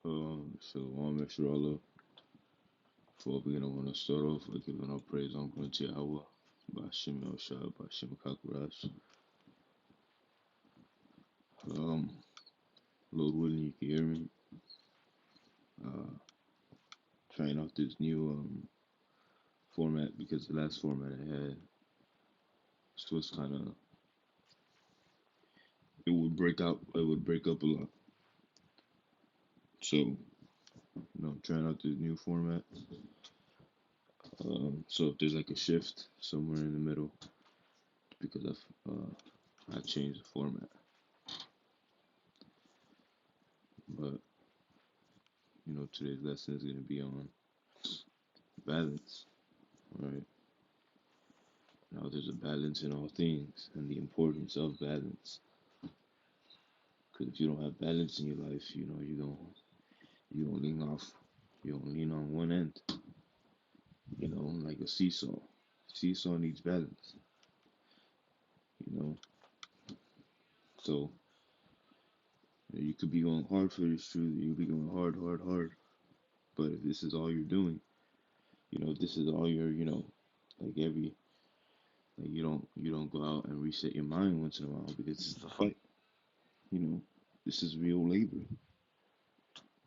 Shalom, Yisrael. Before we want to start off with giving our praise on to Yahweh, Bashim Yoshua, Bashim Kakurash. Lord willing, you can hear me. Trying out this new format because the last format I had was kind of it would break out. It would break up a lot. So trying out this new format. So if there's like a shift somewhere in the middle, because I changed the format. But today's lesson is going to be on balance. All right. Now there's a balance in all things, and the importance of balance. Because if you don't have balance in your life, you don't lean off. You don't lean on one end. Like a seesaw. Seesaw needs balance. So you could be going hard for this truth. You could be going hard, hard, hard. But if this is all you're doing, if this is all you're, like you don't go out and reset your mind once in a while because this is a fight. This is real labor.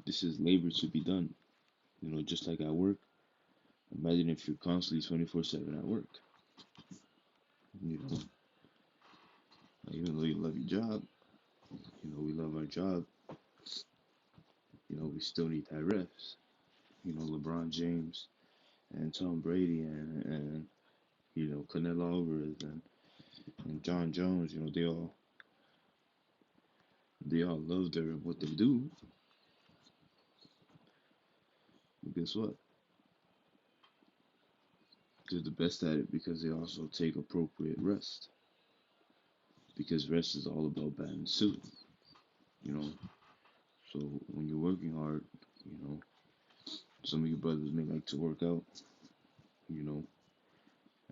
This is labor to be done. Just like at work. Imagine if you're constantly 24/7 at work. Even though you love your job, we love our job. We still need that rest. LeBron James and Tom Brady and Canelo Alvarez and John Jones. They all love what they do. But guess what? They're the best at it because they also take appropriate rest. Because rest is all about balance too. So when you're working hard, some of your brothers may like to work out, and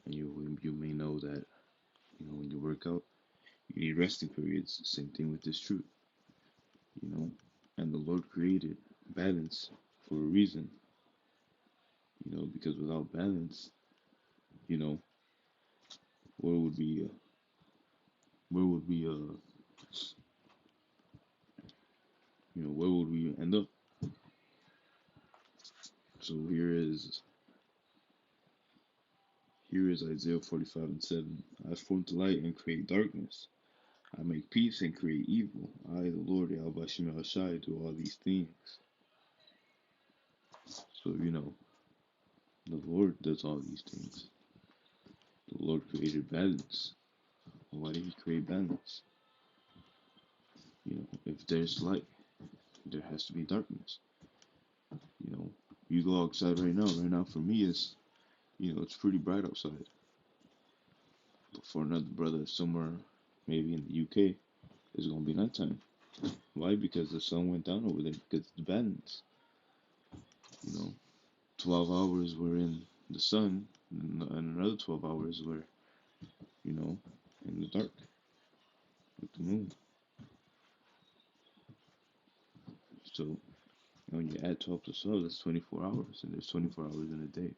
you may know that, when you work out, you need resting periods. Same thing with this truth, and the Lord created balance for a reason, because without balance, where would we, where would we, where would we end up? So here is Isaiah 45:7. I form the light and create darkness. I make peace and create evil. I, the Lord, Yahweh Shem Hashai, do all these things. So, the Lord does all these things. The Lord created balance. Why did He create balance? If there's light, there has to be darkness. You go outside right now. Right now, for me, it's pretty bright outside. But for another brother somewhere, maybe in the UK, it's going to be nighttime. Why? Because the sun went down over there. Because it's balance. 12 hours we're in the sun, and another 12 hours we're, in the dark with the moon. So when you add 12 to 12, that's 24 hours, and there's 24 hours in a day.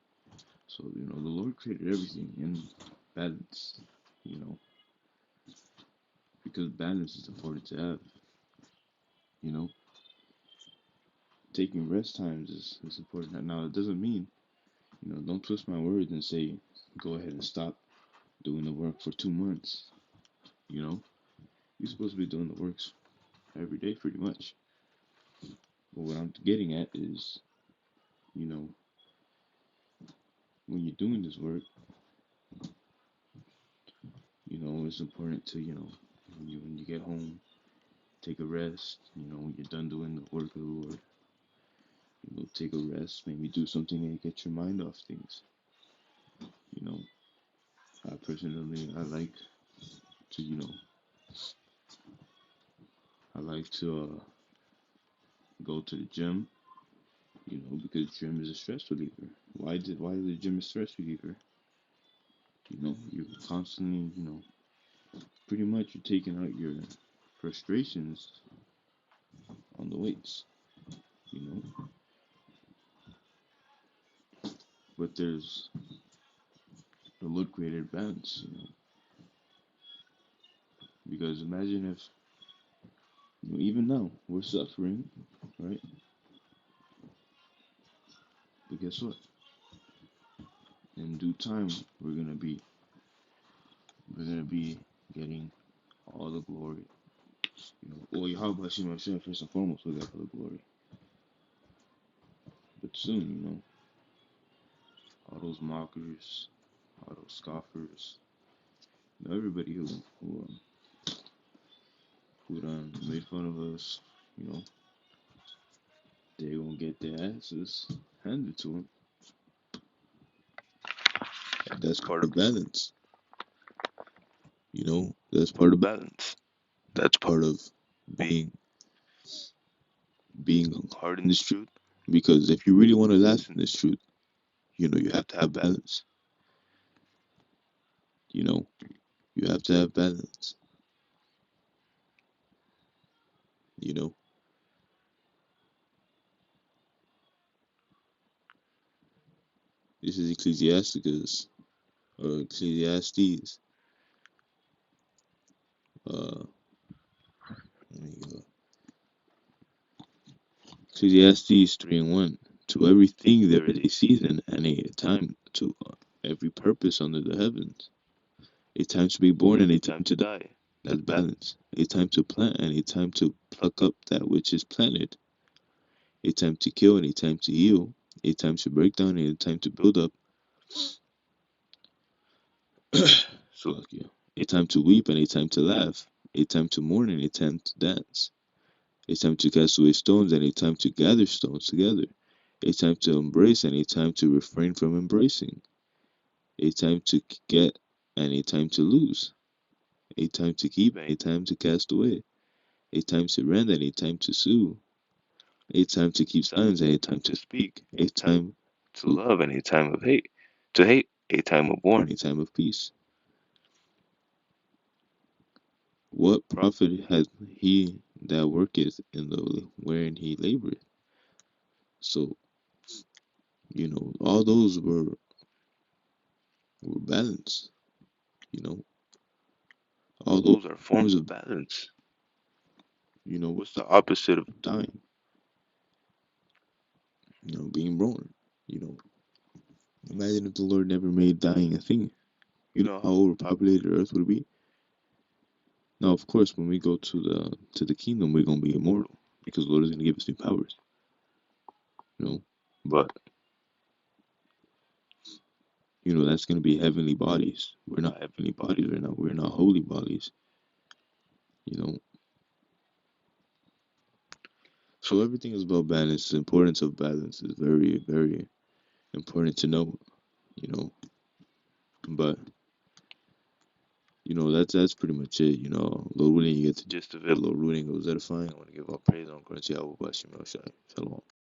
So, the Lord created everything in balance, because balance is important to have, Taking rest times is important. Now, it doesn't mean, don't twist my words and say, go ahead and stop doing the work for 2 months, You're supposed to be doing the works every day, pretty much. But what I'm getting at is, when you're doing this work, it's important to, when you get home, take a rest, when you're done doing the work of the Lord, take a rest, maybe do something and get your mind off things. I personally, I like to go to the gym, because gym is a stress reliever. Why is the gym a stress reliever? You're constantly, pretty much you're taking out your frustrations on the weights. But there's the Lord created balance, because imagine if, even now we're suffering, right? But guess what? In due time, we're gonna be getting all the glory. Well, Yahweh Hashem Hashem first and foremost will get all the glory. But soon, all those mockers, all those scoffers, everybody who done made fun of us, they gonna get their asses handed to them. And that's part of balance. That's part of balance. That's part of being hard in this truth. Because if you really want to last in this truth, you have to have balance. You have to have balance. This is Ecclesiasticus or Ecclesiastes. Let me go. Ecclesiastes 3:1. To everything there is a season and a time to every purpose under the heavens. A time to be born and a time to die. That's balance. A time to plant and a time to pluck up that which is planted. A time to kill and a time to heal. A time to break down and a time to build up. A time to weep and a time to laugh. A time to mourn and a time to dance. A time to cast away stones and a time to gather stones together. A time to embrace and a time to refrain from embracing. A time to get and a time to lose. A time to keep and a time to cast away. A time to rend and a time to sue. A time to keep silence and a time to speak. A time to love and a time of hate. To hate, a time of war and a time of peace. What profit hath he that worketh in the wherein he laboreth? So, all those were balanced. All those are forms of balance. What's the opposite of dying? Being born. Imagine if the Lord never made dying a thing. How overpopulated the earth would be. Now, of course, when we go to the kingdom, we're gonna be immortal because the Lord is gonna give us new powers. But that's gonna be heavenly bodies. We're not heavenly bodies right now. We're not holy bodies. So everything is about balance. The importance of balance is very, very important to know. But that's pretty much it. Lord willing, you get the gist of it. Lord willing, it was edifying. I want to give all praise on Christ Yahweh. Shalom.